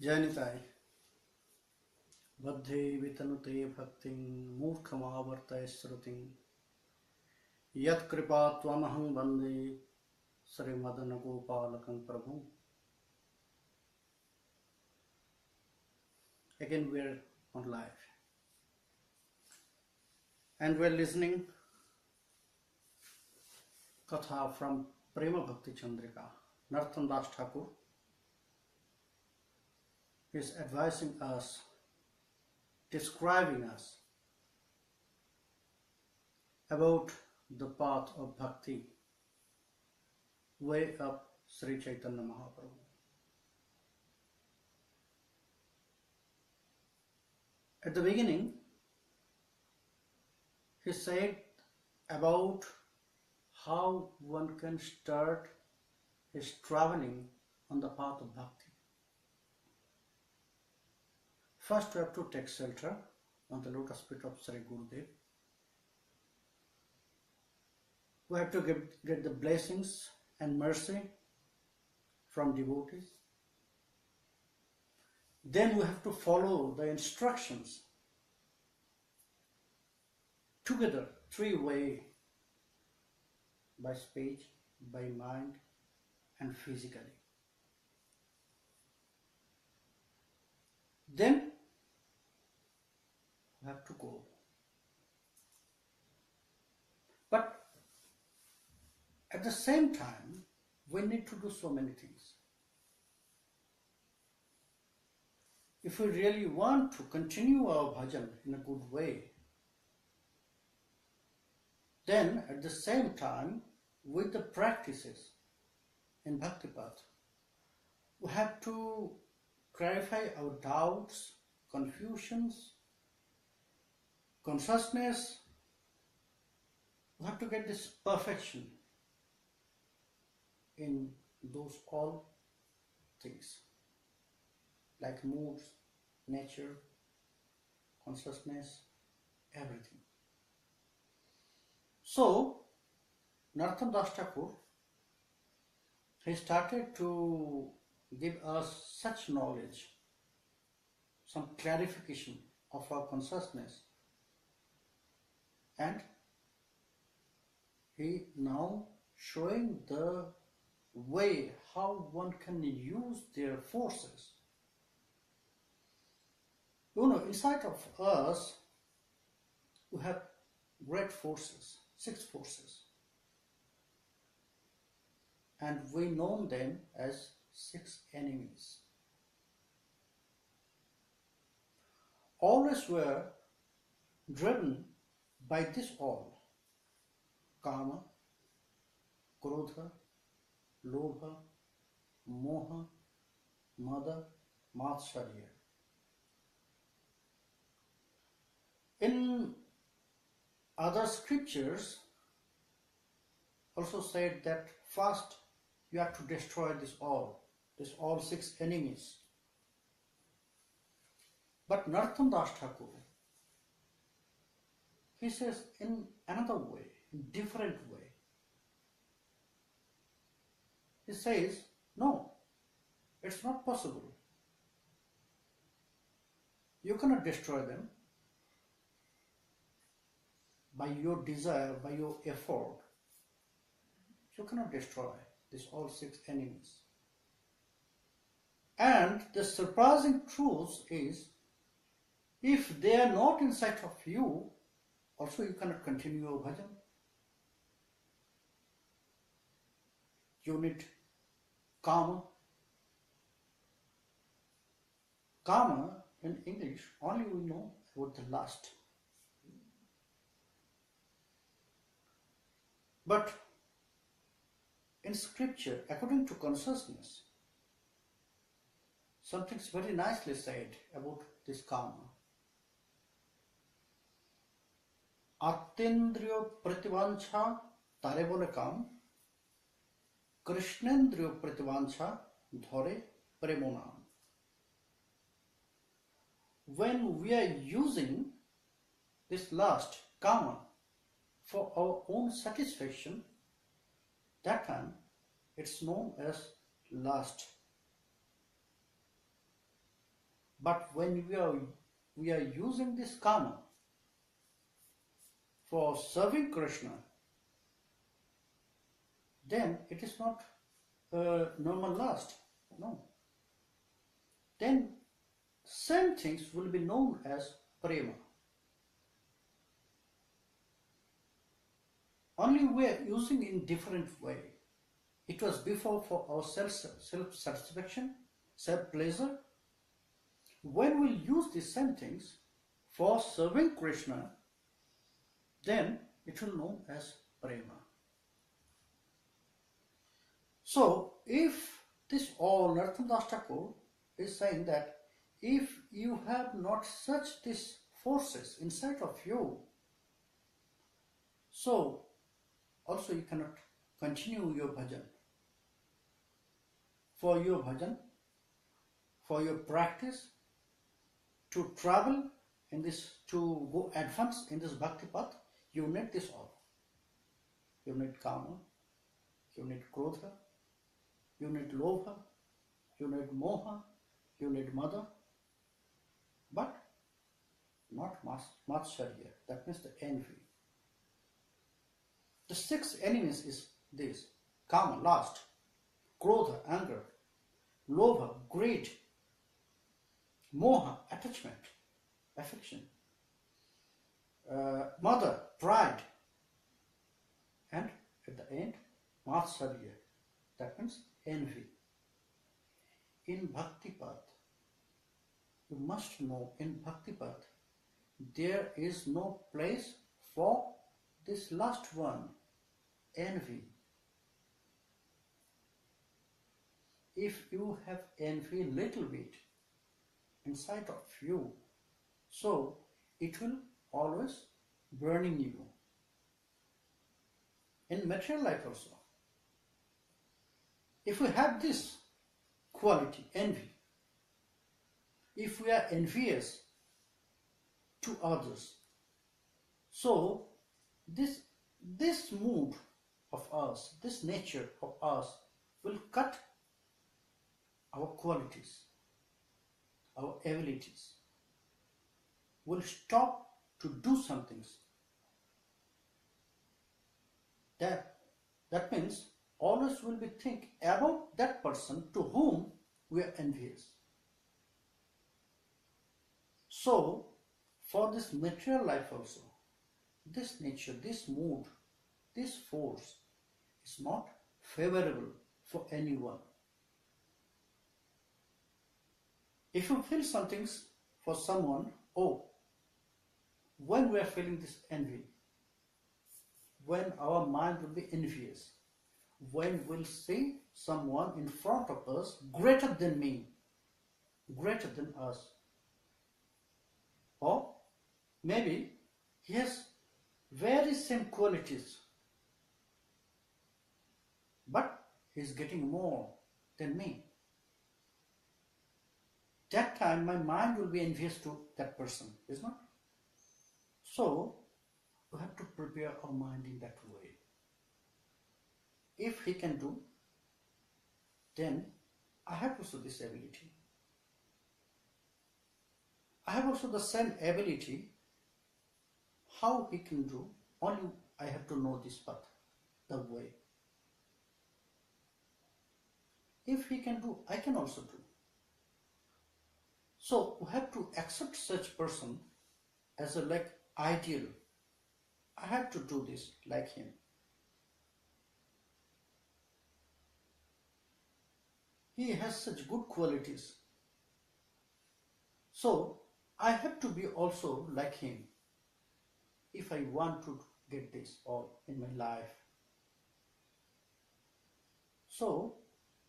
Janitai Vadhe Vitanute Bhaktin Murkhamavartay Srutin Yat Kripa Tvamaham Bande Sri Madana Gopalakam Prabhu. Again we are on live and we are listening Katha from Prema Bhakti Candrika. Narottam Das Thakur is advising us, describing us about the path of bhakti, way up Sri Chaitanya Mahaprabhu. At the beginning, he said about how one can start his traveling on the path of bhakti. First, we have to take shelter on the lotus feet of Sri Gurudev. We have to get the blessings and mercy from devotees. Then we have to follow the instructions together, three-way, by speech, by mind, and physically. Then we have to go. But at the same time, we need to do so many things. If we really want to continue our bhajan in a good way, then at the same time, with the practices in Bhakti Path, we have to clarify our doubts, confusions, consciousness. We have to get this perfection in those all things, like moods, nature, consciousness, everything. So, Narottam Das Thakur, he started to give us such knowledge, some clarification of our consciousness, and he now showing the way how one can use their forces. You know, inside of us, we have great forces, 6 forces, and we know them as 6 enemies. Always were driven by this all: Kama, Krodha, Lobha, Moha, Mada, Matsalya. In other scriptures also said that first you have to destroy this all 6 enemies. But Narottam Das Thakur, he says in another way, in different way. He says, no, it's not possible. You cannot destroy them by your desire, by your effort. You cannot destroy these all 6 enemies. And the surprising truth is, if they are not inside of you, also you cannot continue your bhajan. You need Kama. Kama in English only we know about the lust. But in scripture, according to consciousness, something's very nicely said about this Kama. Atendriyo prativancha tare bole kam, Krishnendriyo prativancha dhore premonam. When we are using this lust, Kama, for our own satisfaction, that time it's known as lust. But when we are using this karma for serving Krishna, then it is not normal lust. No. Then same things will be known as Prema. Only we are using in different way. It was before for our self-satisfaction, self-pleasure. When we use these same things for serving Krishna, then it will be known as Prema. So, if this all Narottam Das Thakur is saying that if you have not such these forces inside of you, so also you cannot continue your bhajan. For your bhajan, for your practice, to travel in this, to go advance in this bhakti path, you need this all. You need kama, you need krodha, you need lobha, you need moha, you need mada, but not matsarya, that means the envy. The 6 enemies is this: kama, lust; krodha, anger; lobha, greed; moha, attachment, affection; mada, pride; and at the end, matsarya, that means envy. In bhakti path, you must know, in bhakti path, there is no place for this last one, envy. If you have envy little bit inside of you, so it will always burning you. In material life also, if we have this quality, envy, if we are envious to others, so this mood of us, this nature of us will cut our qualities, our abilities, will stop to do some things. That means always will be think about that person to whom we are envious. So, for this material life also, this nature, this mood, this force is not favorable for anyone. If you feel something for someone, when we are feeling this envy, when our mind will be envious, when we'll see someone in front of us greater than me, greater than us, or maybe he has very same qualities, but he's getting more than me. That time my mind will be envious to that person, is not? So we have to prepare our mind in that way. If he can do, then I have also this ability. I have also the same ability. How he can do, only I have to know this path, the way. If he can do, I can also do. So we have to accept such person as a ideal. I have to do this like him. He has such good qualities. So I have to be also like him if I want to get this all in my life. So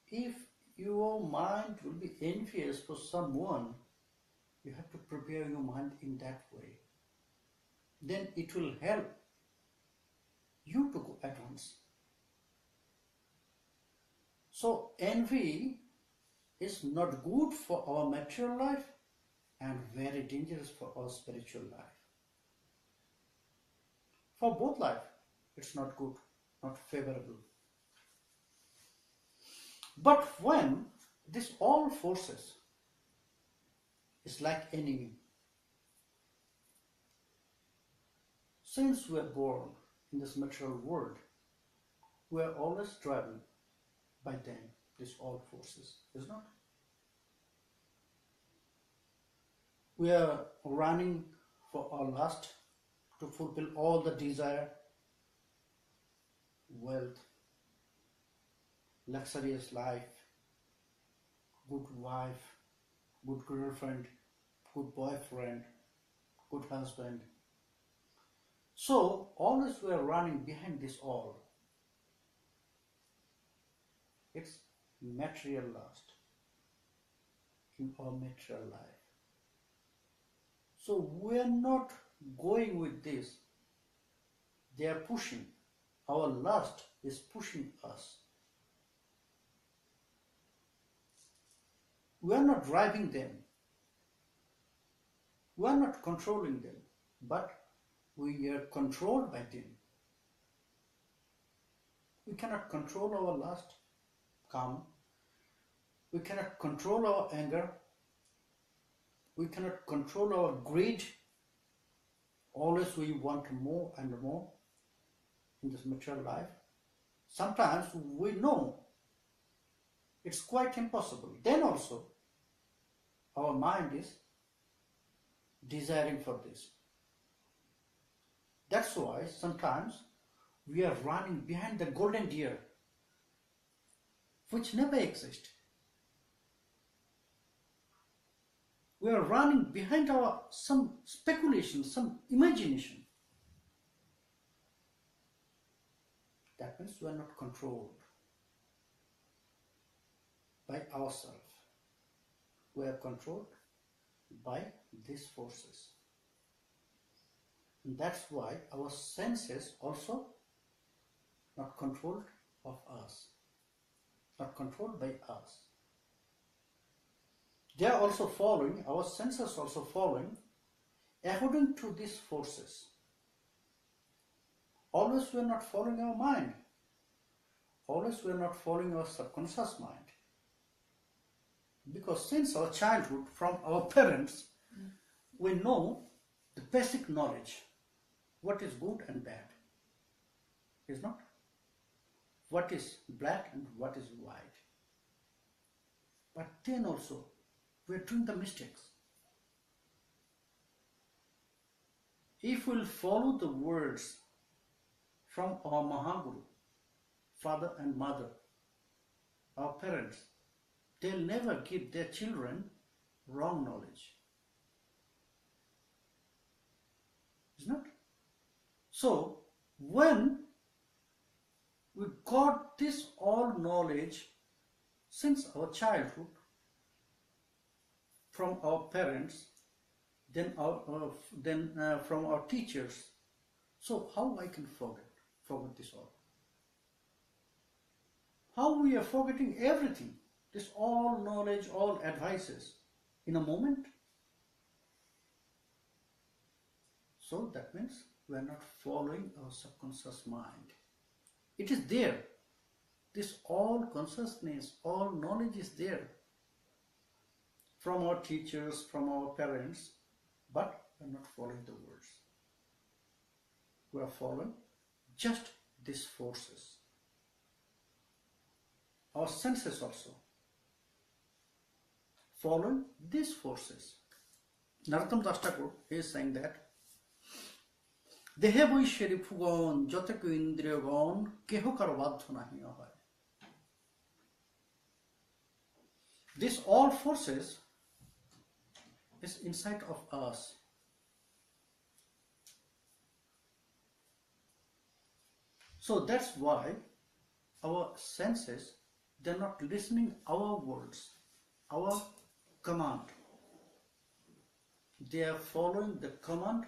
if your mind will be envious for someone, you have to prepare your mind in that way. Then it will help you to go advance. So envy is not good for our material life and very dangerous for our spiritual life. For both life, it's not good, not favorable. But when these all forces is like enemy. Since we are born in this material world, we are always driven by them, these all forces, is not? We are running for our lust to fulfill all the desire, wealth, luxurious life, good wife, good girlfriend, good boyfriend, good husband. So always we are running behind this all. It's material lust in our material life. So we are not going with this. They are pushing. Our lust is pushing us. We are not driving them. We are not controlling them, but we are controlled by them. We cannot control our lust, calm. We cannot control our anger. We cannot control our greed. Always we want more and more in this material life. Sometimes we know it's quite impossible. Then also our mind is desiring for this. That's why sometimes we are running behind the golden deer, which never exist. We are running behind some speculation, some imagination. That means we are not controlled by ourselves. We are controlled by these forces. And that's why our senses also not controlled of us, not controlled by us. They are also following, our senses also following according to these forces. Always we are not following our mind. Always we are not following our subconscious mind. Because since our childhood, from our parents, we know the basic knowledge, what is good and bad, is not? What is black and what is white. But then also, we are doing the mistakes. If we will follow the words from our Mahaguru, father and mother, our parents, they'll never give their children wrong knowledge. Isn't it? So, when we got this all knowledge since our childhood from our parents, then from our teachers, so how I can forget this all? How we are forgetting everything, this all knowledge, all advices in a moment? So that means we are not following our subconscious mind. It is there. This all consciousness, all knowledge is there from our teachers, from our parents, but we are not following the words. We are following just these forces. Our senses also following these forces. Narottam Das Thakur is saying that দেহে বৈশ্বরী ফুগন যতক ইন্দ্রিয়গণ কেহ কারো বাধ্য নাহি হয়. This all forces is inside of us. So that's why our senses, they're not listening our words, our command. They are following the command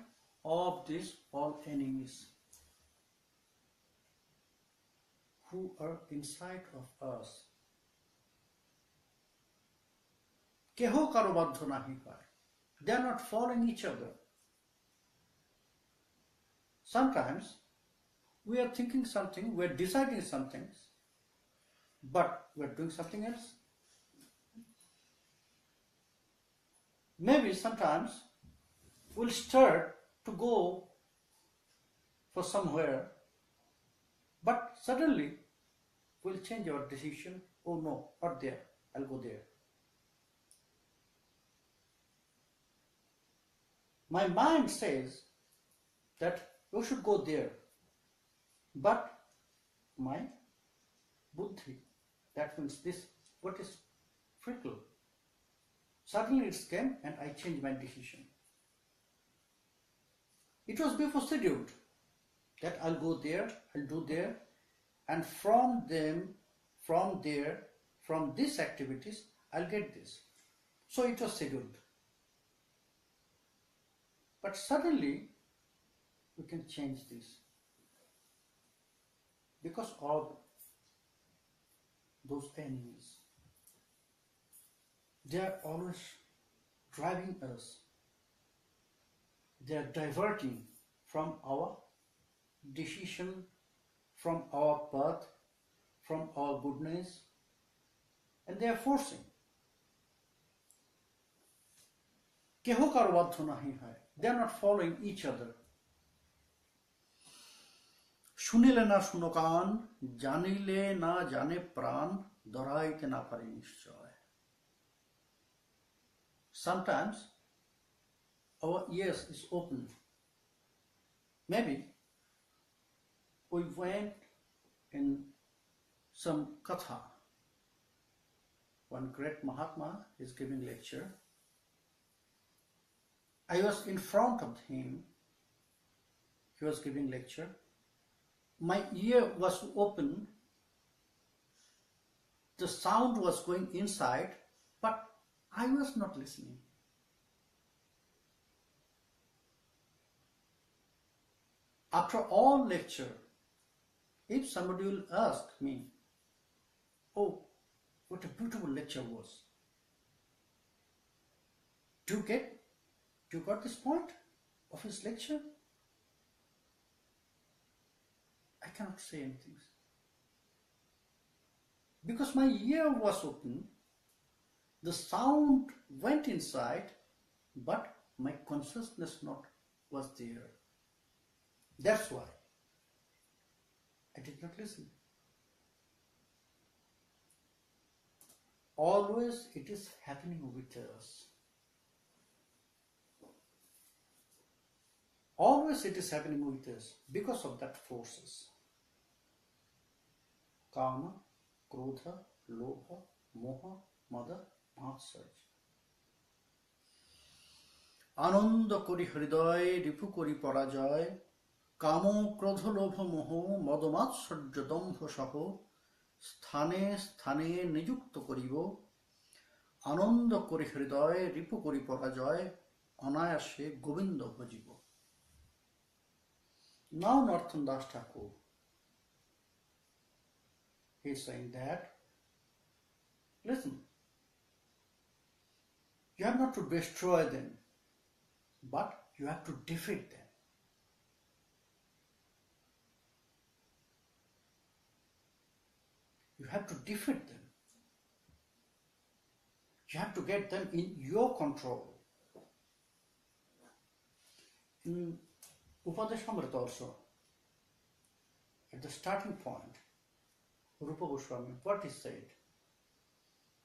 of these all enemies who are inside of us. Keho karo baddho nahi hoy. They are not following each other. Sometimes we are thinking something, we are deciding something, but we are doing something else. maybe sometimes we'll start to go for somewhere, but suddenly we'll change our decision. Oh no, not there, I'll go there. My mind says that you should go there, but my buddhi, that means this, what is fickle, suddenly it came and I changed my decision. It was before scheduled that I'll go there, I'll do there, and from them, from there, from these activities, I'll get this. So it was scheduled. But suddenly, we can change this. Because of those enemies, they are always driving us. They are diverting from our decision, from our path, from our goodness, and they are forcing. केहो का बाध्य नहीं है. They are not following each other. শুনিলে না শুনো কান, জানিলে না জানে প্রাণ, ধরাইতে না পারে নিশ্চয়. Sometimes our ears is open. Maybe we went in some katha. One great Mahatma is giving lecture. I was in front of him. He was giving lecture. My ear was open. The sound was going inside, but I was not listening. After all lecture, if somebody will ask me, oh, what a beautiful lecture was. Do you got this point of his lecture? I cannot say anything. Because my ear was open, the sound went inside, but my consciousness was there. That's why I did not listen. Always it is happening with us. Always it is happening with us because of that forces. Kama, Krodha, Lobha, Moha, Mada, Matsarj. আনন্দ করি হৃদয় রিপু করি পরাজয় কাম ক্রোধ লোভ মোহ মদমাৎসর্য দম্ভ সহ স্থানে স্থানে নিযুক্ত করিব আনন্দ করি হৃদয় রিপু করি পরাজয় অনায়াসে Govinda ভজিব. Now Narottam Das Thakur, he is saying that, listen, you have not to destroy them, but you have to defeat them. You have to defeat them. You have to get them in your control. In Upadeshamrita also, at the starting point, Rupa Goswami, what he said,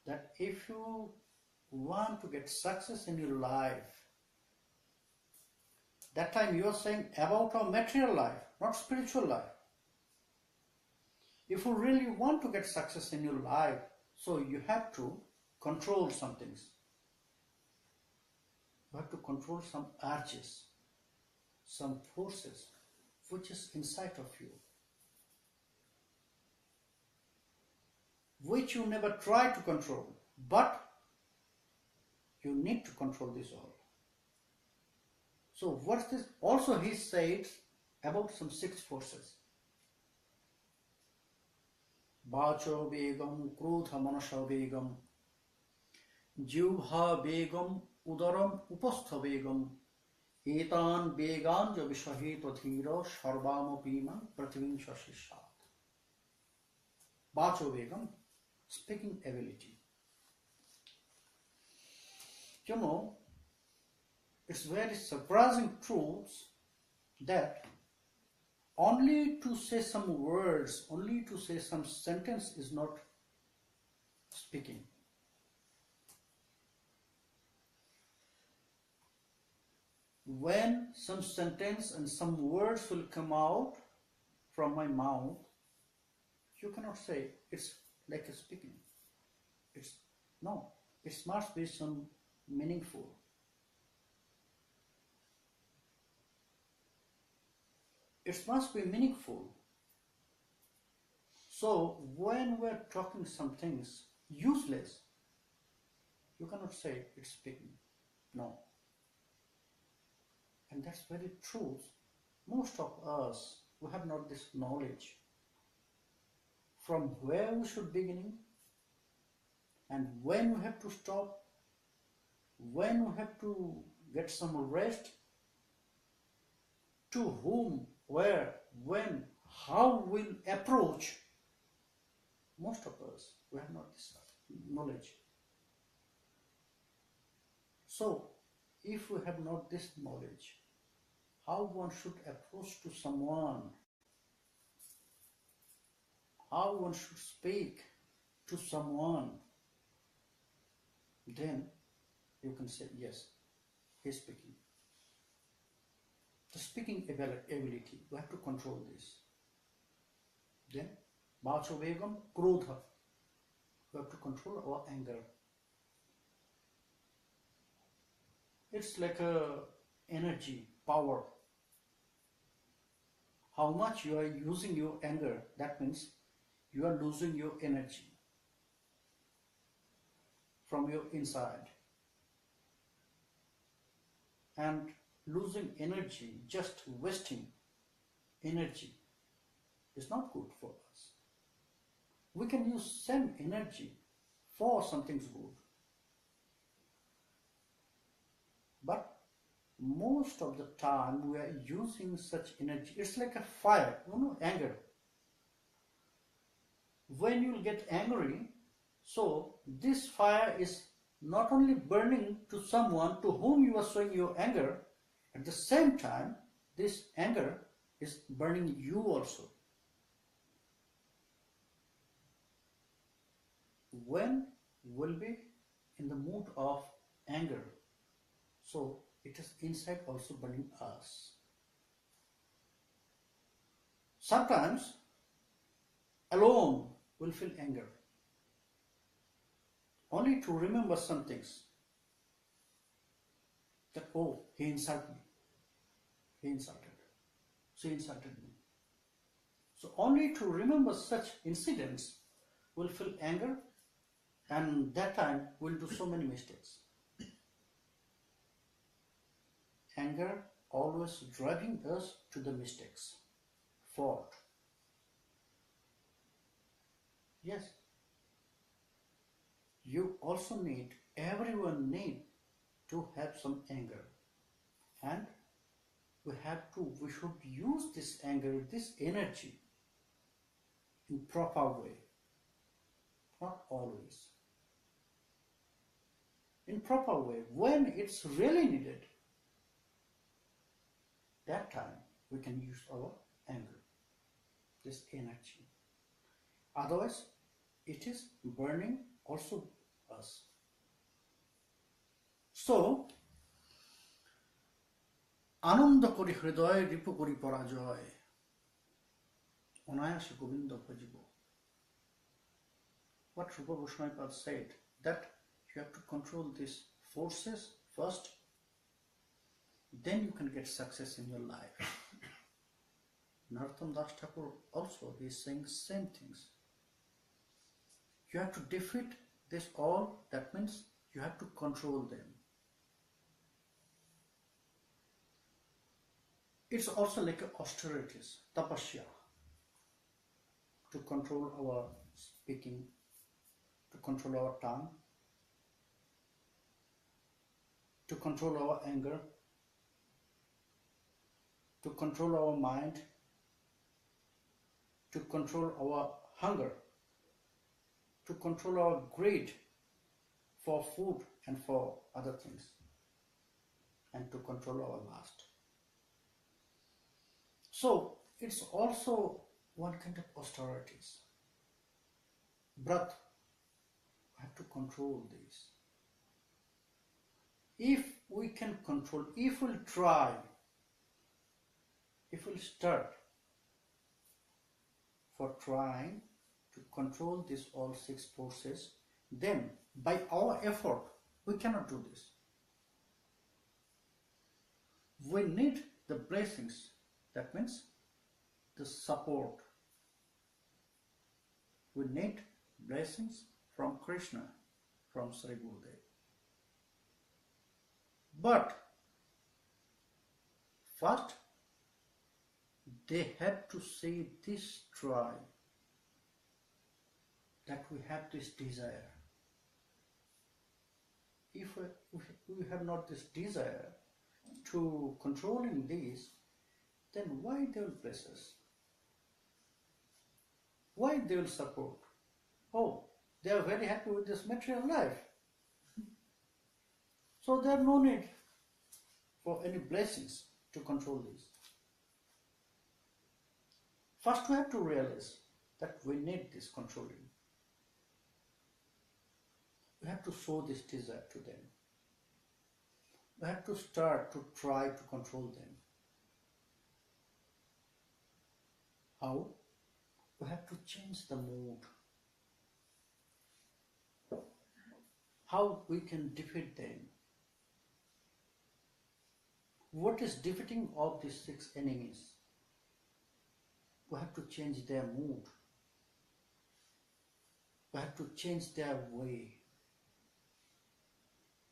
that if you want to get success in your life, that time you are saying about our material life, not spiritual life. If you really want to get success in your life, so you have to control some things. You have to control some urges, some forces which is inside of you, which you never try to control, but you need to control this all. So what's this? Also he said about some 6 forces. Vacho Begam, Krodha Manasha Begam, Jivha Begam, Udaram Upastha Begam, Etan Began Javishahi Prathira, Sharbamo Pima, Prativin Shashishat. Vacho Begam, speaking ability. You know, it's very surprising truths that only to say some words, only to say some sentence is not speaking. When some sentence and some words will come out from my mouth, you cannot say it's like a speaking. No, it must be some meaningful. It must be meaningful. So when we're talking some things useless, you cannot say it's speaking. No. And that's very true. Most of us, we have not this knowledge from where we should begin and when we have to stop, when we have to get some rest, to whom, where, when, how we'll approach. Most of us, we have not this knowledge. So, if we have not this knowledge, how one should approach to someone, how one should speak to someone, then you can say, yes, he's speaking. The speaking ability, we have to control this. Then, Vachobegam, Krodha, we have to control our anger. It's like a energy, power. How much you are using your anger, that means you are losing your energy from your inside. And losing energy, just wasting energy is not good for us. We can use same energy for something good. But most of the time we are using such energy. It's like a fire, anger. When you get angry, so this fire is not only burning to someone to whom you are showing your anger, at the same time, this anger is burning you also. When we'll be in the mood of anger, so it is inside also burning us. Sometimes alone we'll feel anger, only to remember some things. That, oh, he insulted me, he insulted, she insulted me. So only to remember such incidents we'll feel anger, and that time we'll do so many mistakes. Anger always driving us to the mistakes, fault. Yes, you also need, everyone need to have some anger, and we should use this anger, this energy in proper way, not always. In proper way, when it's really needed, that time we can use our anger, this energy. Otherwise, it is burning also us. So, Ananda kori hridoy ripu kori parajoy, Onayashe Govinda bhajibo. What Rupa Goswami said, that you have to control these forces first, then you can get success in your life. Narottam Das Thakur also is saying same things. You have to defeat this all, that means you have to control them. It's also like austerities, tapasya, to control our speaking, to control our tongue, to control our anger, to control our mind, to control our hunger, to control our greed for food and for other things. and to control our lust. So it's also one kind of austerities. Breath, we have to control these. If we can control, if we'll try, if we'll start for trying to control these all six forces, then by our effort, we cannot do this. We need the blessings, that means the support. We need blessings from Krishna, from Sri Gurudev. But first, they had to say this try, that we have this desire. If we have not this desire to controlling these, then why they will bless us? Why they will support? Oh, they are very happy with this material life. So there are no need for any blessings to control these. First we have to realize that we need this controlling. We have to show this desire to them. We have to start to try to control them. How? We have to change the mood. How we can defeat them. What is defeating of these six enemies? We have to change their mood. We have to change their way.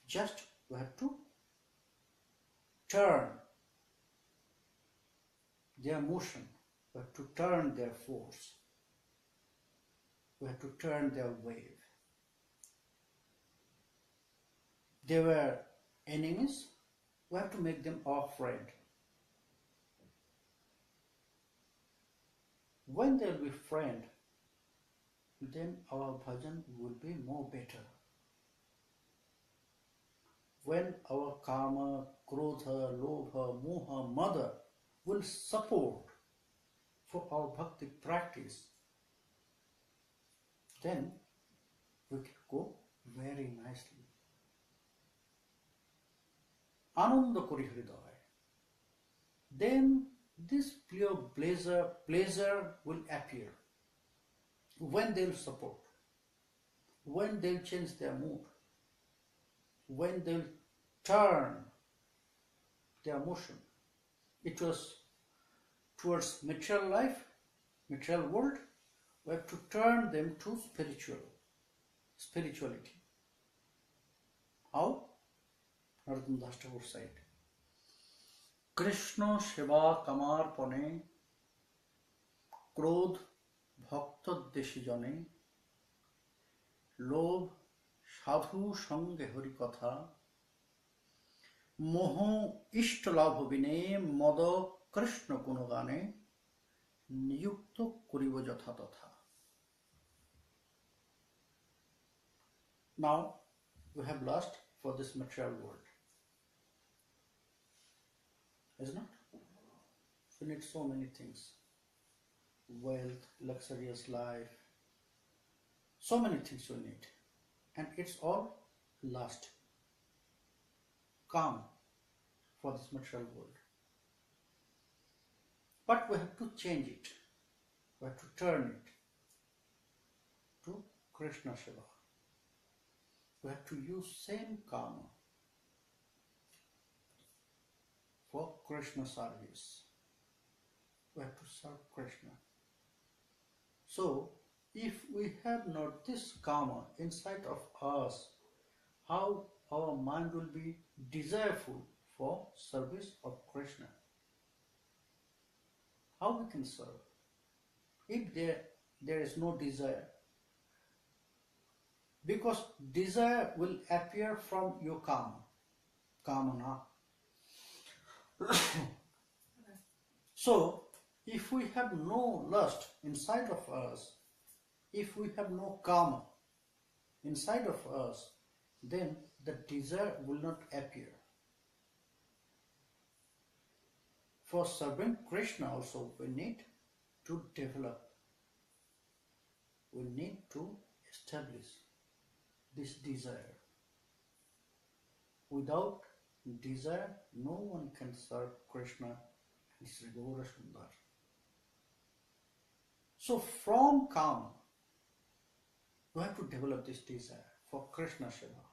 Just we have to turn their motion. We have to turn their force. We have to turn their wave. They were enemies. We have to make them our friend. When they will be friend, then our bhajan will be more better. When our karma, krodha, lobha, moha, mother will support for our bhakti practice, then we can go very nicely. Ananda kori hridaya. Then this pure pleasure will appear when they will support, when they will change their mood, when they will turn their motion. It was towards material life, material world. We have to turn them to spirituality. How? Narottam Das Thakur said, Krishna Seva Kamar Pone Krodh Bhakta Deshi Jane Lobh Sadhu Sange Hari Katha Moho Ishtalabh Bine Mada Krishna Gunogane Niyukta Kuriva Jatha Tatha. Now we have lust for this material world. Isn't it? We need so many things. Wealth, luxurious life, so many things we need. And it's all lust. Calm for this material world. But we have to change it. We have to turn it to Krishna Seva. We have to use same karma for Krishna service. We have to serve Krishna. So, if we have not this karma inside of us, how our mind will be desireful for service of Krishna? How we can serve? If there is no desire, because desire will appear from your karma, kamana. So, if we have no lust inside of us, if we have no karma inside of us, then the desire will not appear. For serving Krishna also we need to develop, we need to establish this desire. Without desire, no one can serve Krishna and Sri Gaura Sundar. So from Kama, we have to develop this desire for Krishna Seva.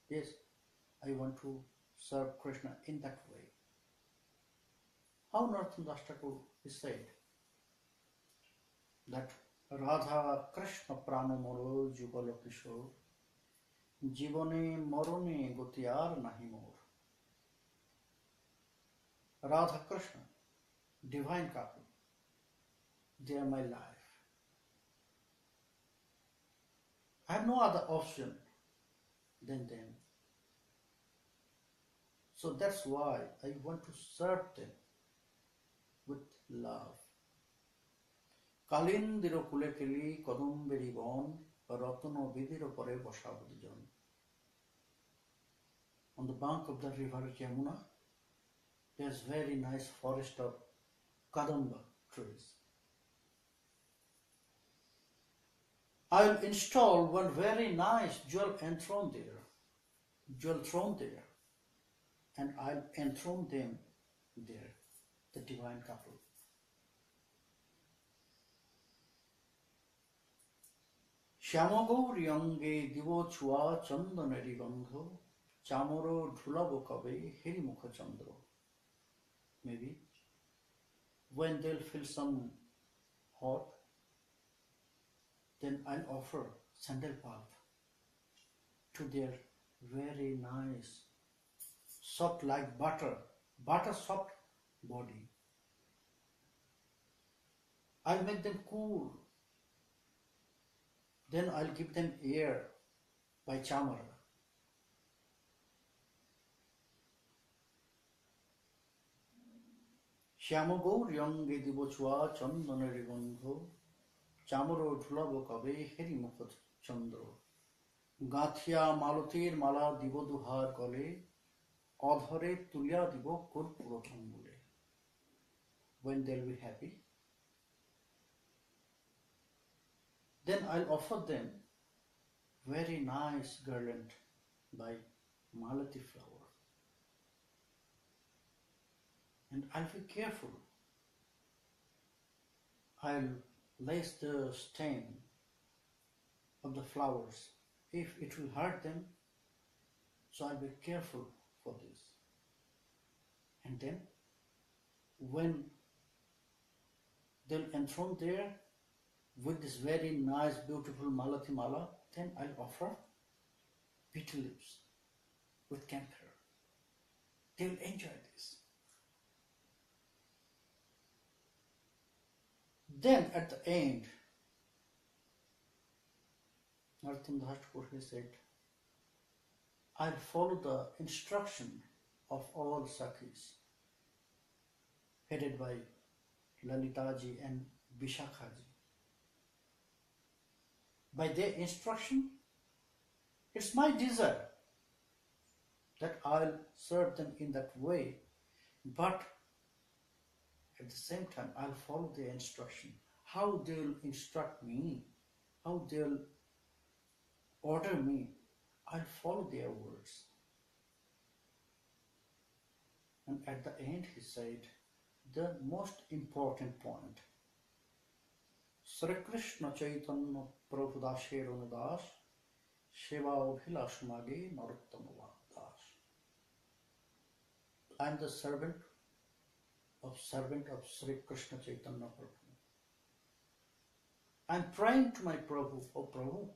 Yes, I want to serve Krishna in that way. How Narottam Das Thakur is said that Radha Krishna Prano Moro Jugalo Kishore Jivane Morone Gotiyar Nahi Mor. Radha Krishna, divine couple, they are my life. I have no other option than them. So that's why I want to serve them with love. Kalindiro Kulekili Kodum Beribon Ratono Vidiro Pore Boshabudijon. On the bank of the river Yamuna, there's very nice forest of Kadamba trees. I'll install one very nice jewel throne there, and I'll enthrone them there, the divine couple. Shyamogaur yange divo chua chandanari gandho, chamoro dhulabo kabe hirimukha chandro. Maybe when they'll feel some hot, then I'll offer sandal pulp to their very nice, soft like butter soft body. I'll make them cool. Then I'll give them air by chamara. Shyamogaur yange dibochua chandanari gandho, chamaro dhulabo kabe hirimukha chandro. Gathia malotir mala dibo duhar kole, adhare tulya dibo kurpuro thambule. When they'll be happy, then I'll offer them very nice garland by malati flower. And I'll be careful. I'll lace the stem of the flowers if it will hurt them. So I'll be careful for this. And then when they'll enthrone there with this very nice beautiful malati mala, then I'll offer betel leaves with camphor. They'll enjoy this. Then at the end, Narottam Das Thakur said, I'll follow the instruction of all Sakhis, headed by Lalitaji and Vishakhaji. By their instruction, it's my desire that I'll serve them in that way, but at the same time, I'll follow their instruction. How they'll instruct me, how they'll order me, I'll follow their words. And at the end, he said, the most important point, Sri Krishna Chaitanya Prabhu Dasheruna Das, Sheva Abhilashmage Narottama Das. I am the servant of Sri Krishna Chaitanya Prabhu. I am praying to my Prabhu, oh Prabhu,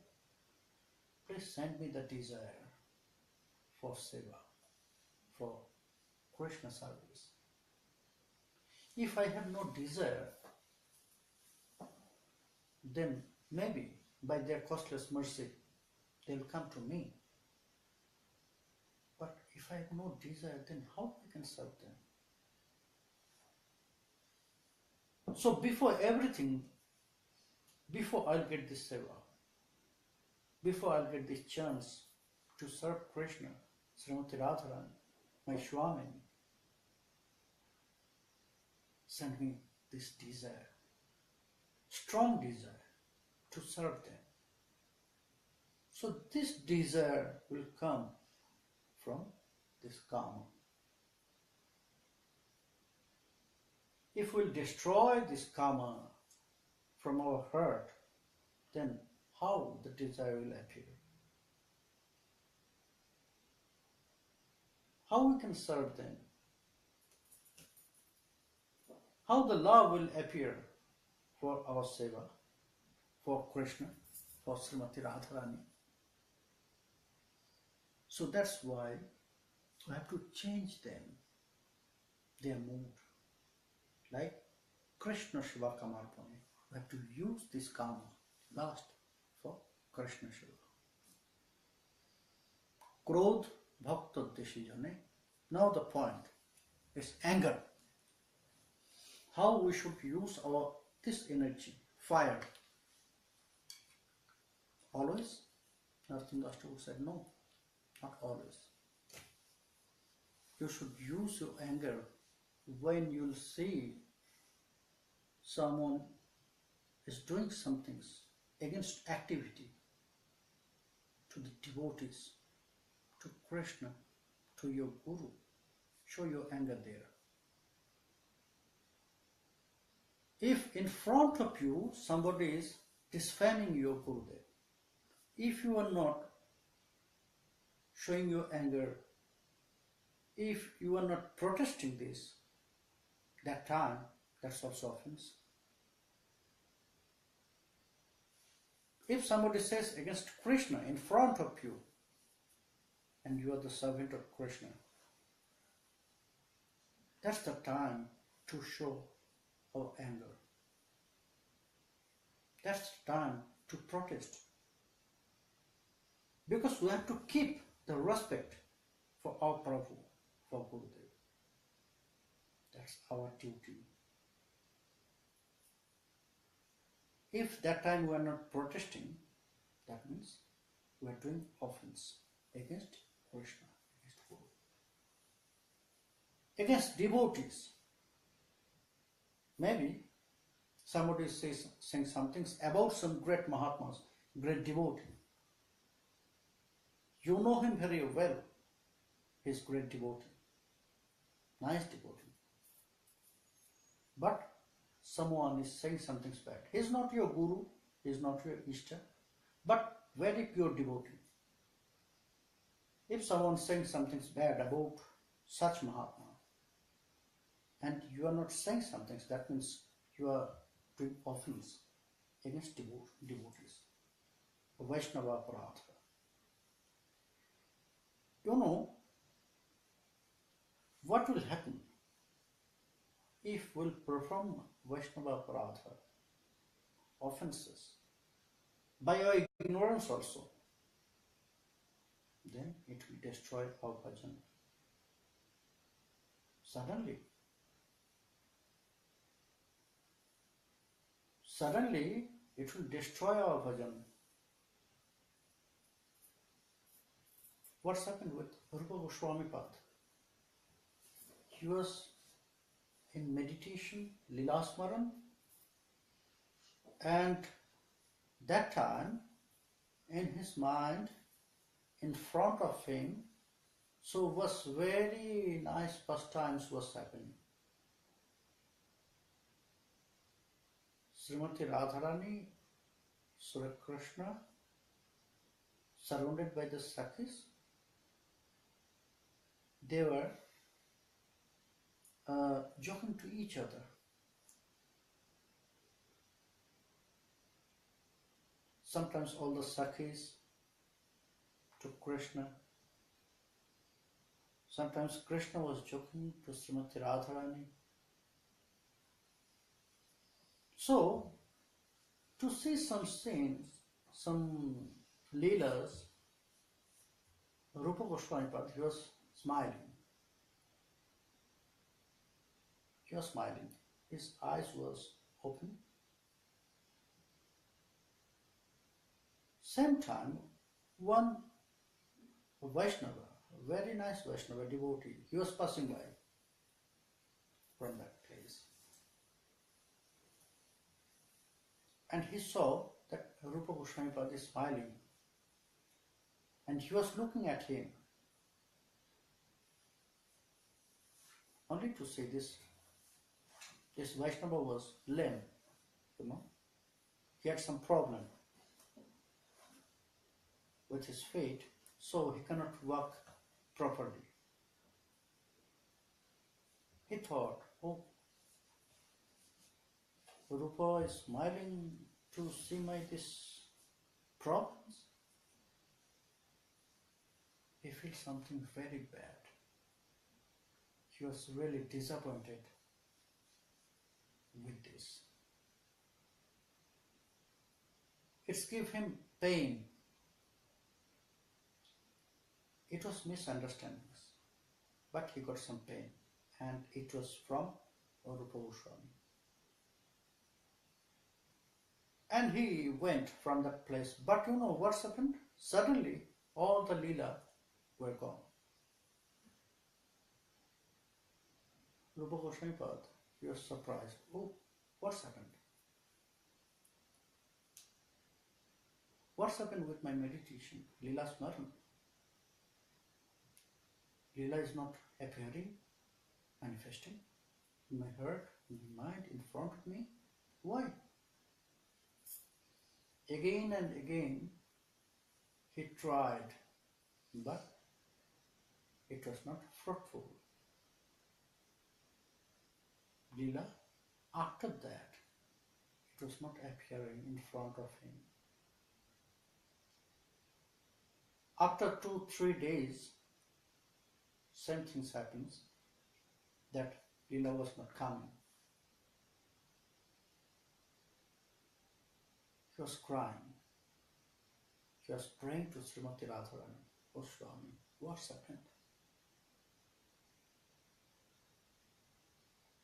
please send me the desire for seva, for Krishna service. If I have no desire, then maybe by their costless mercy, they'll come to me. But if I have no desire, then how I can serve them? So before everything, before I'll get this seva, before I'll get this chance to serve Krishna, Srimati Radharani, my Swami, sent me this desire, strong desire to serve them. So this desire will come from this karma. If we'll destroy this karma from our heart, then how the desire will appear? How we can serve them? How the love will appear for our seva, for Krishna, for Srimati Radharani? So that's why we have to change them, their mood. Like Krishna Shiva Kamarpane, we have to use this karma last for Krishna Shiva. Krodh Bhakta Deshijane. Now the point is anger. How we should use this energy, fire. Always? Narthandasta said no, not always. You should use your anger when you'll see someone is doing some things against activity to the devotees, to Krishna, to your Guru. Show your anger there. If in front of you somebody is disfaming your Gurudev, if you are not showing your anger, if you are not protesting this, that time, that's also offense. If somebody says against Krishna in front of you, and you are the servant of Krishna, that's the time to show our anger. That's the time to protest. Because we have to keep the respect for our Prabhu, for Gurudev. That's our duty. If that time we are not protesting, that means we are doing offense against Krishna, against Guru. Against devotees. Maybe somebody is saying some things about some great Mahatmas, great devotee. You know him very well. He is great devotee, nice devotee. But someone is saying something bad. He is not your Guru, he is not your Ishta, but very pure devotee. If someone is saying something bad about such Mahatma, and you are not saying something, that means you are doing offense against devotees. Vaishnava Aparadha. You know, what will happen if we'll perform Vaishnava Aparadha, offenses, by our ignorance also? Then it will destroy our bhajan. Suddenly it will destroy our bhajan. What's happened with Rupa Goswami Pad? He was in meditation, Lilasmaran, and that time in his mind, in front of him, so was very nice pastimes was happening. Srimati Radharani, Sura Krishna, surrounded by the Sakhis, they were joking to each other. Sometimes all the Sakhis to Krishna. Sometimes Krishna was joking to Srimati Radharani. So, to see some scenes, some leelas, Rupa Goswami Pad, he was smiling. He was smiling. His eyes was open. Same time, one Vaishnava, very nice Vaishnava devotee, he was passing by from that place. And he saw that Rupa Goswami Pad is smiling, and he was looking at him, only to say this Vaishnava was lame, he had some problem with his feet, so he cannot walk properly. He thought, oh, Rupa is smiling to see my this problems. He feels something very bad. He was really disappointed with this. It's give him pain. It was misunderstandings, but he got some pain, and it was from Rupa Goswami. And he went from that place. But you know what's happened? Suddenly, all the Leela were gone. Rupa Goswami Pad, he was surprised. Oh, what's happened? What's happened with my meditation? Leela Smaran. Leela is not appearing, manifesting in my heart, in my mind, in front of me. Why? Again and again he tried, but it was not fruitful. Leela, after that, it was not appearing in front of him. After 2-3 days, same things happens, that Leela was not coming. He was crying. He was praying to Srimati Radharani, oh Swami, what's happened?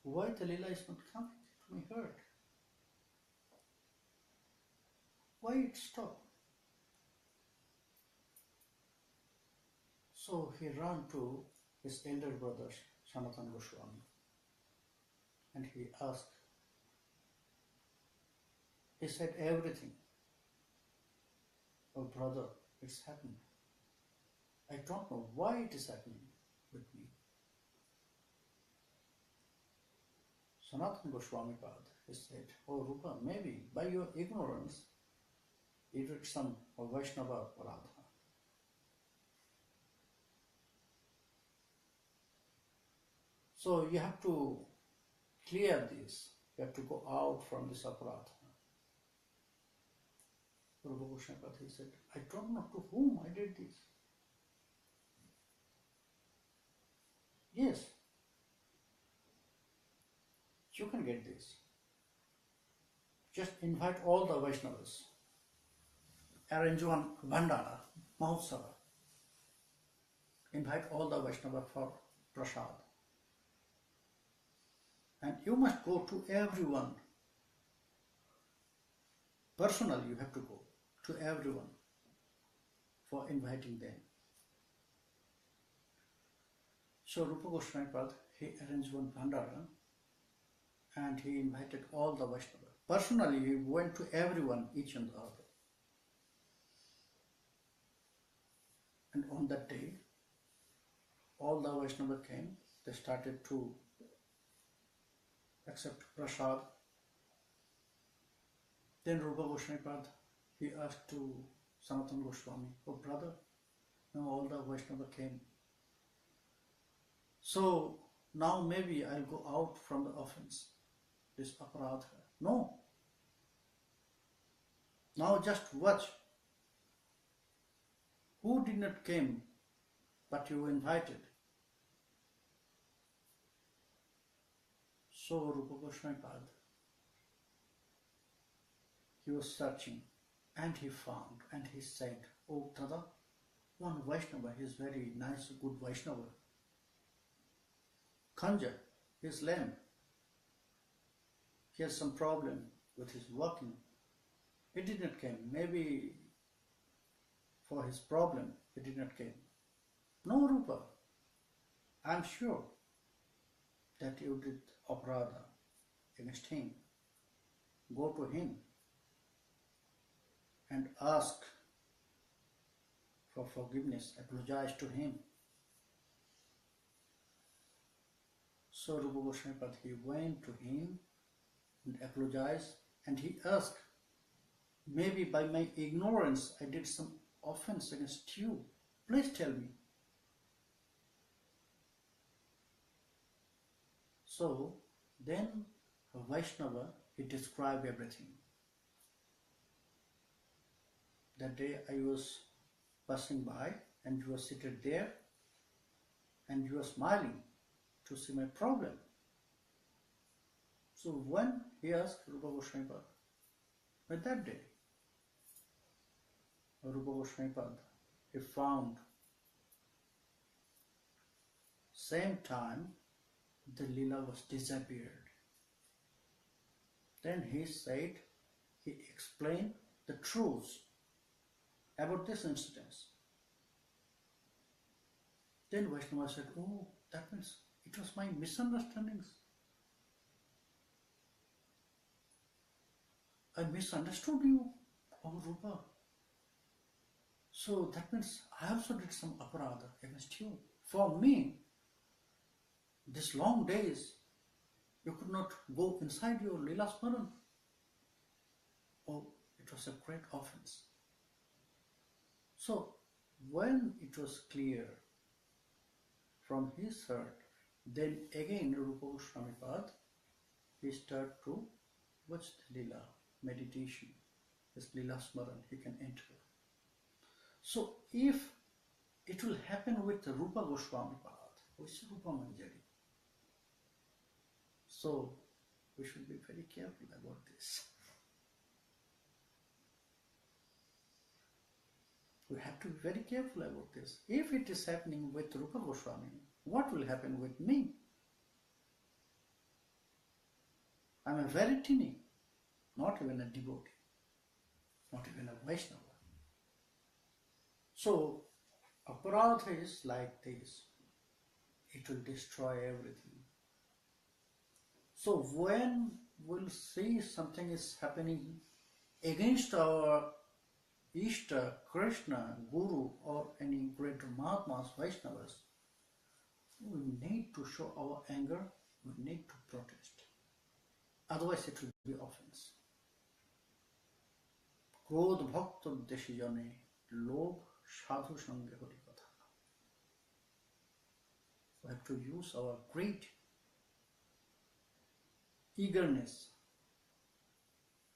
Why the Leela is not coming to my heart? Why it stopped? So he ran to his elder brother, Sanatana Goswami, and he asked. He said everything. Oh brother, it's happened. I don't know why it is happening with me. Sanatana Goswami Pad, he said, oh Rupa, maybe by your ignorance, you did some Vaishnava Paradha. So you have to clear this. You have to go out from this aparadha. Rupa Goswami Pad, he said, I don't know to whom I did this. Yes, you can get this. Just invite all the Vaishnavas. Arrange one Bhandara, Mahotsava. Invite all the Vaishnavas for prasad. And you must go to everyone. Personally, you have to go to everyone for inviting them. So Rupa Goswami Pad, he arranged one Bhandara and he invited all the Vaishnavas. Personally, he went to everyone, each and the other. And on that day, all the Vaishnavas came. They started to accept prasad. Then Rupa Goswami Pad, he asked to Sanatana Goswami, oh brother, now all the Vaishnava came. So now maybe I'll go out from the offense, this aparadha. No. Now just watch. Who did not came, but you invited? So Rupa Goswami Pad, he was searching and he found and he said, oh Tada, one Vaishnava, he is very nice, good Vaishnava. Kanja, he is lame. He has some problem with his walking. He did not come. Maybe for his problem, he did not come. No, Rupa, I am sure that you did aparadha against him. Go to him and ask for forgiveness, apologize to him. So Rupa Goswami Pad, he went to him and apologized, and he asked, maybe by my ignorance I did some offense against you. Please tell me. So then Vaishnava, he described everything. That day I was passing by and you were seated there and you were smiling to see my problem. So when he asked Rupa Goswami Pad, by that day, Rupa Goswami Pad, he found same time the lila was disappeared. Then he said, he explained the truths about this incident. Then Vaishnava said, oh, that means it was my misunderstandings. I misunderstood you, oh Rupa. So that means I also did some aparadha against you. For me, these long days, you could not go inside your Lila Smaran. Oh, it was a great offense. So when it was clear from his heart, then again Rupa Goswami Pad, he started to watch the Lila meditation, this Lila Smaran, he can enter. So if it will happen with Rupa Goswami Pad, which is Rupa Manjari, so we should be very careful about this. We have to be very careful about this. If it is happening with Rupa Goswami, what will happen with me? I am a very teeny, not even a devotee, not even a Vaishnava. So, aparadha is like this. It will destroy everything. So when we'll see something is happening against our Ishta, Krishna, Guru or any great Mahatmas, Vaishnavas, we need to show our anger, we need to protest. Otherwise it will be offense. Krodh bhakta deshijane, lobh sadhu sange hari katha. We have to use our great eagerness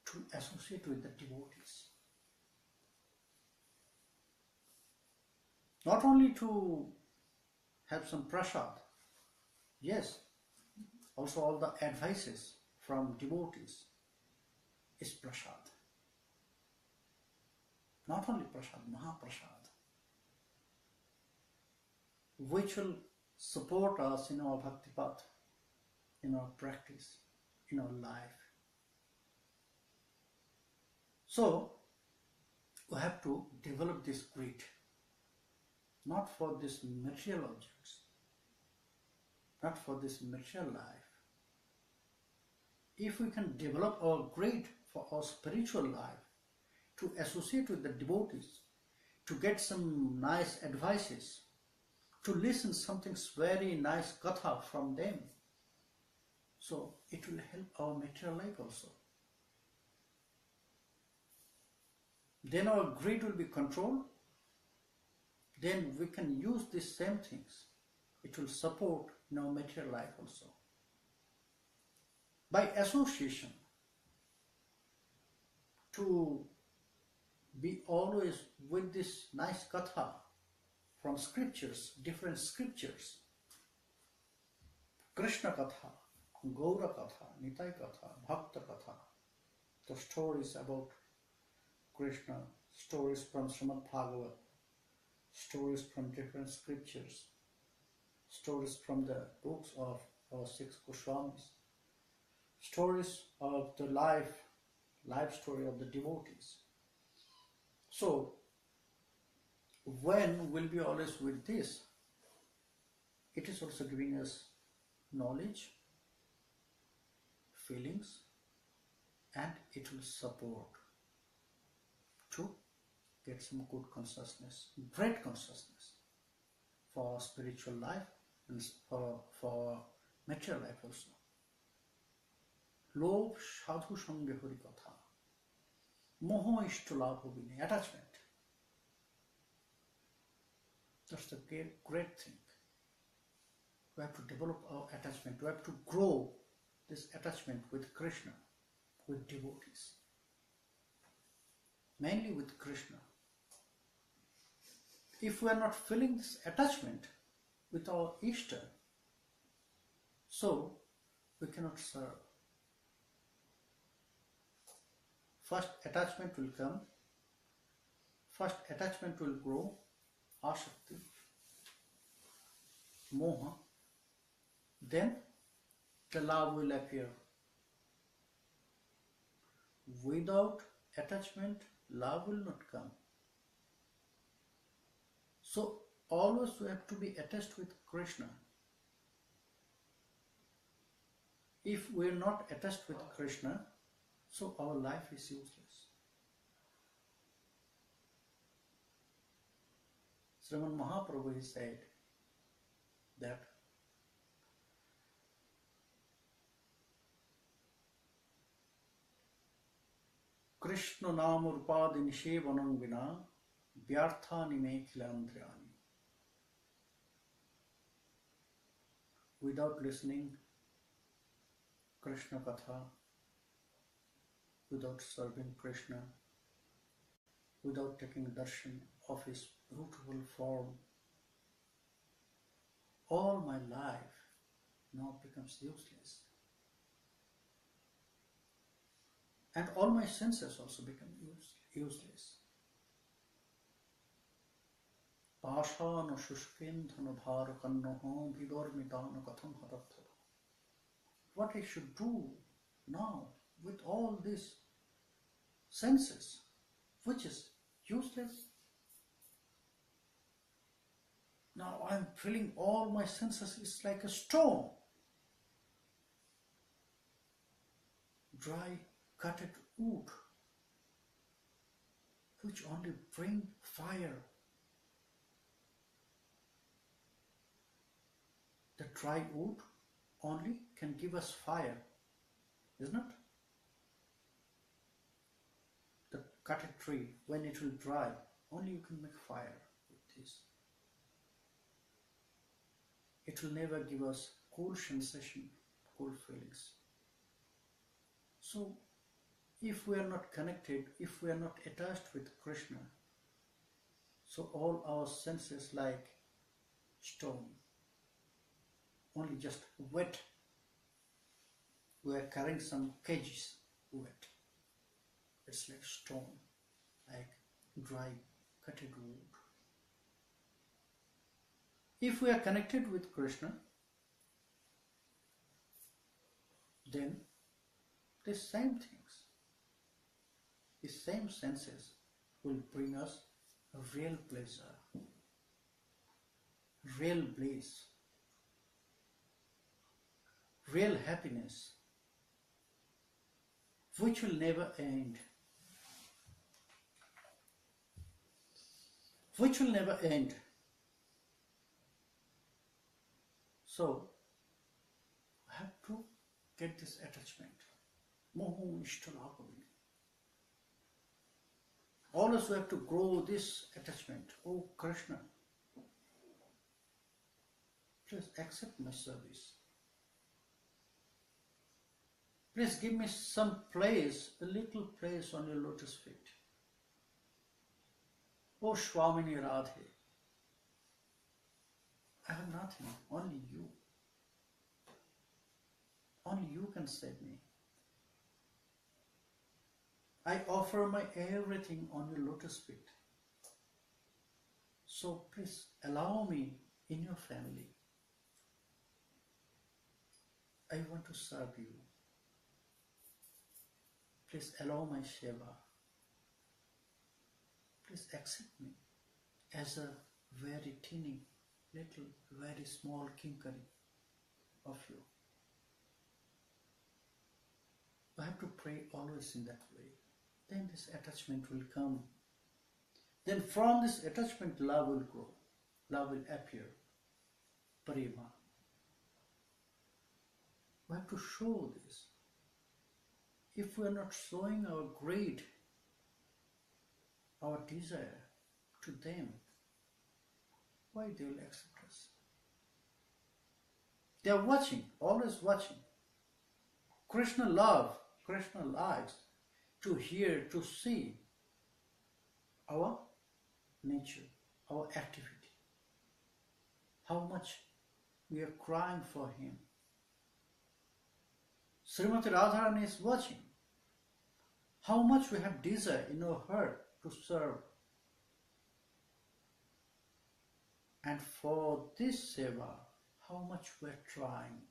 to associate with the devotees. Not only to have some prasad, yes, also all the advices from devotees is prasad. Not only prasad, Mahaprasad, which will support us in our bhakti path, in our practice, in our life. So, we have to develop this greed, not for this material objects, not for this material life. If we can develop our greed for our spiritual life, to associate with the devotees, to get some nice advices, to listen something very nice katha from them, so it will help our material life also. Then our greed will be controlled. Then we can use these same things. It will support in our material life also. By association, to be always with this nice katha from scriptures, different scriptures, Krishna katha, Gaura katha, Nitai katha, Bhakta katha, the stories about Krishna, stories from Srimad Bhagavat, stories from different scriptures, stories from the books of our 6 Goswamis, stories of the life story of the devotees. So, when we'll be always with this, it is also giving us knowledge, feelings, and it will support to get some good consciousness, great consciousness for spiritual life and for material life also. Lobh sadhu sange hari katha, moho ishto labho bine, attachment. That's the great thing. We have to develop our attachment. We have to grow this attachment with Krishna, with devotees. Mainly with Krishna. If we are not feeling this attachment with our Ishta, so we cannot serve. First attachment will come, first attachment will grow, asakti, moha, then the love will appear. Without attachment, love will not come. So always we have to be attached with Krishna. If we are not attached with Krishna, so our life is useless. Sriman Mahaprabhu he said that Krishna nama rupadi nishevanam vina vyarthani me khilandriyani. Without listening Krishna Katha, without serving Krishna, without taking darshan of his beautiful form, all my life now becomes useless. And all my senses also become useless. Pashana shushkendhana bharakannaho vidormitana katham hadatthava. What I should do now with all these senses, which is useless? Now I'm feeling all my senses is like a stone, dry cutted wood, which only bring fire. The dry wood only can give us fire, isn't it? The cutted tree, when it will dry, only you can make fire with this. It will never give us cool sensation, cool feelings. So, if we are not connected, if we are not attached with Krishna, so all our senses like stone, only just wet. We are carrying some cages, wet. It's like stone, like dry cutted wood. If we are connected with Krishna, then the same things, the same senses will bring us a real pleasure, real bliss, real happiness, which will never end. Which will never end. So, we have to get this attachment. Moho ishtalabhavini. Always we have to grow this attachment. Oh Krishna, please accept my service. Please give me some place, a little place on your lotus feet. Oh Swamini Radhe, I have nothing, only you. Only you can save me. I offer my everything on your lotus feet. So please allow me in your family. I want to serve you. Please allow my seva. Please accept me as a very teeny, little, very small kinkari of you. I have to pray always in that way. Then this attachment will come then from this attachment love will grow, love will appear, Prema. We have to show this. If we are not showing our greed, our desire to them, why they will accept us? They are watching, always watching. Krishna love, Krishna likes to hear, to see our nature, our activity. How much we are crying for him. Srimati Radharani is watching. How much we have desire in our heart to serve. And for this seva, how much we are trying.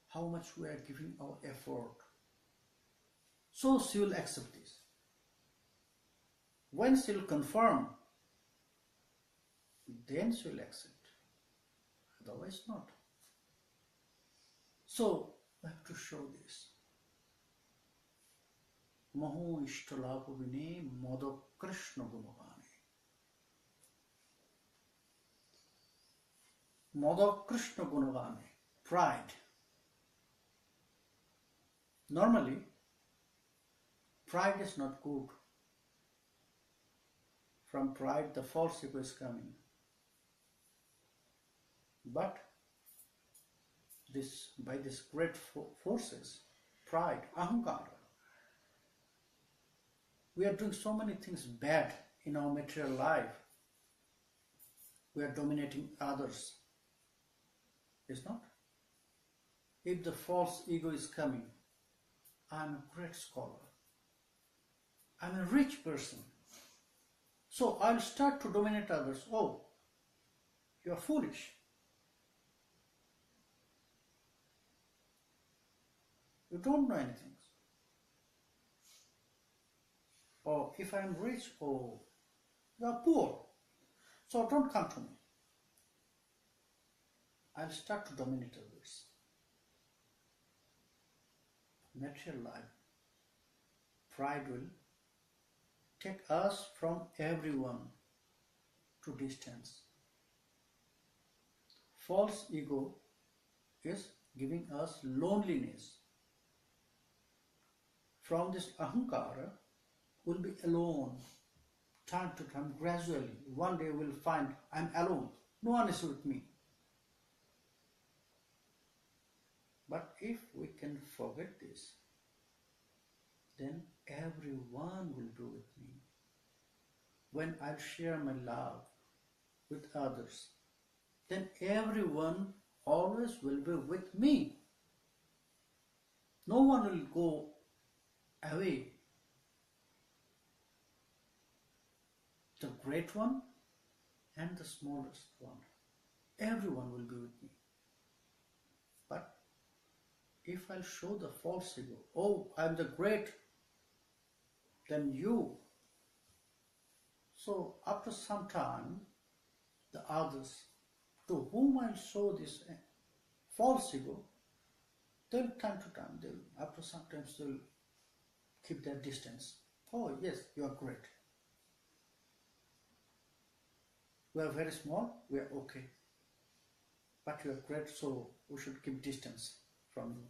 How much we are giving our effort. So she will accept this. When she will confirm, then she will accept. Otherwise not. So we have to show this. Maho ishtalapa vine modo Krishna gunavane. Modo Krishna gunavane. Pride. Normally, pride is not good. From pride, the false ego is coming. But by this great forces, pride, ahankara, we are doing so many things bad in our material life. We are dominating others. Is not? If the false ego is coming, I am a great scholar. I am a rich person. So I'll start to dominate others. Oh, you are foolish. You don't know anything. Or if I am rich, oh, you are poor. So don't come to me. I'll start to dominate others. Material life, pride will take us from everyone to distance. False ego is giving us loneliness. From this ahankara, we'll be alone, time to time, gradually. One day we'll find I'm alone. No one is with me. But if we can forget this, then everyone will be with me. When I'll share my love with others, then everyone always will be with me. No one will go away. The great one and the smallest one, everyone will be with me. But if I'll show the false ego, oh, I'm the great, then you. So after some time, the others to whom I'll show this false ego, they'll time to time, after sometimes they'll keep their distance. Oh yes, you are great. We are very small, we are okay. But you are great, so we should keep distance from you.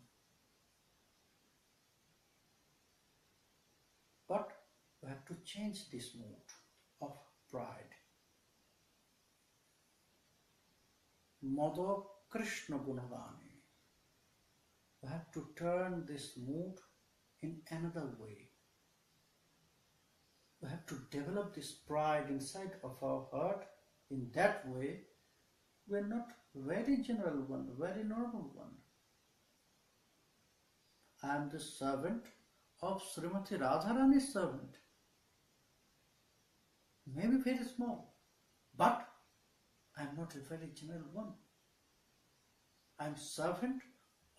But we have to change this mood of pride. Madho Krishna Gunavani. We have to turn this mood in another way. We have to develop this pride inside of our heart. In that way, we are not very general one, very normal one. I am the servant of Srimati Radharani's servant. Maybe very small, but I am not a very general one. I am servant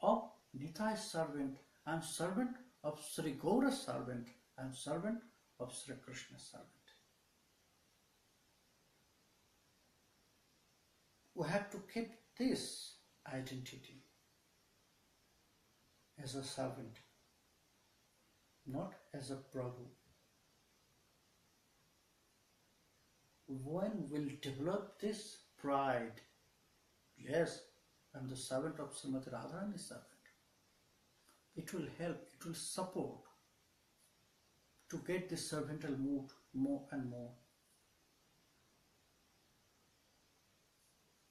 of Nitai's servant. I am servant of Sri Gaura's servant. I am servant of Sri Krishna's servant. We have to keep this identity as a servant, not as a Prabhu. when we'll develop this pride, yes, I'm the servant of Srimati Radharani's servant, it will help, it will support to get this servantal mood more and more.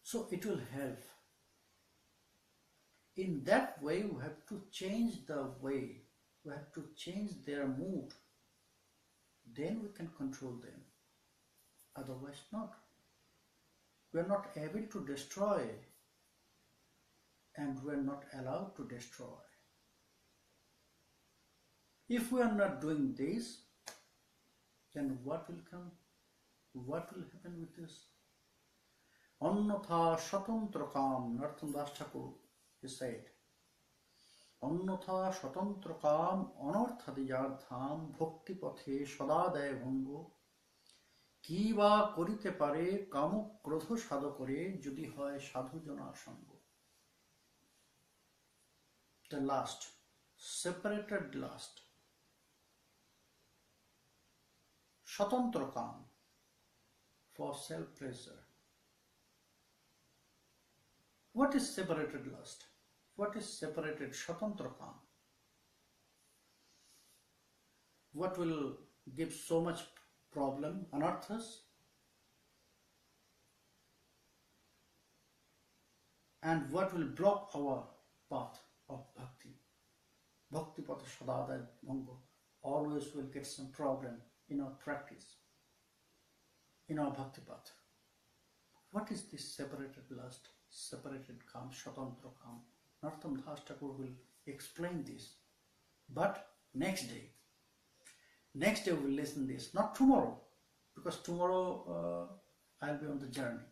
So it will help. In that way, we have to change the way, we have to change their mood. Then we can control them. Otherwise not. We are not able to destroy, and we are not allowed to destroy. If we are not doing this, then what will come? What will happen with this? Annatha Swatantra Kam, Narottam Das Thakur, he said, Annatha Swatantra Kam Anarthadiyardham Bhakti Pathe Sadadaya Bhango কি বা করিতে পারে কাম ক্রোধ সাধ করে যদি হয় সাধু জনার সঙ্গ। The last, separated last. Swatantra Kam, for self-pleasure. What is separated lust? What is separated Swatantra Kam? What will give so much problem, anarthas? And what will block our path of bhakti? Bhakti Patha Sadadaya Bhango. Always will get some problem in our practice, in our bhakti path. What is this separated lust, separated Kam, Swatantra Kam? Narottam Das Thakur will explain this. But next day we'll listen this, not tomorrow, because tomorrow I'll be on the journey.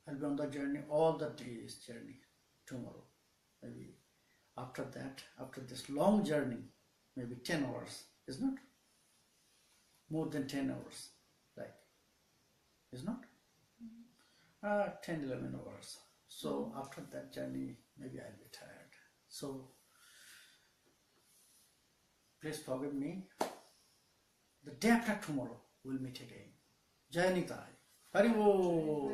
I'll be on the journey, all the days journey tomorrow. Maybe after that, after this long journey, maybe 10 hours, is not? More than 10 hours, like, is not? 10, 11 hours. So after that journey, maybe I'll be tired. So please forgive me. The day after tomorrow, we'll meet again. Jai Nitai. Hari Bol.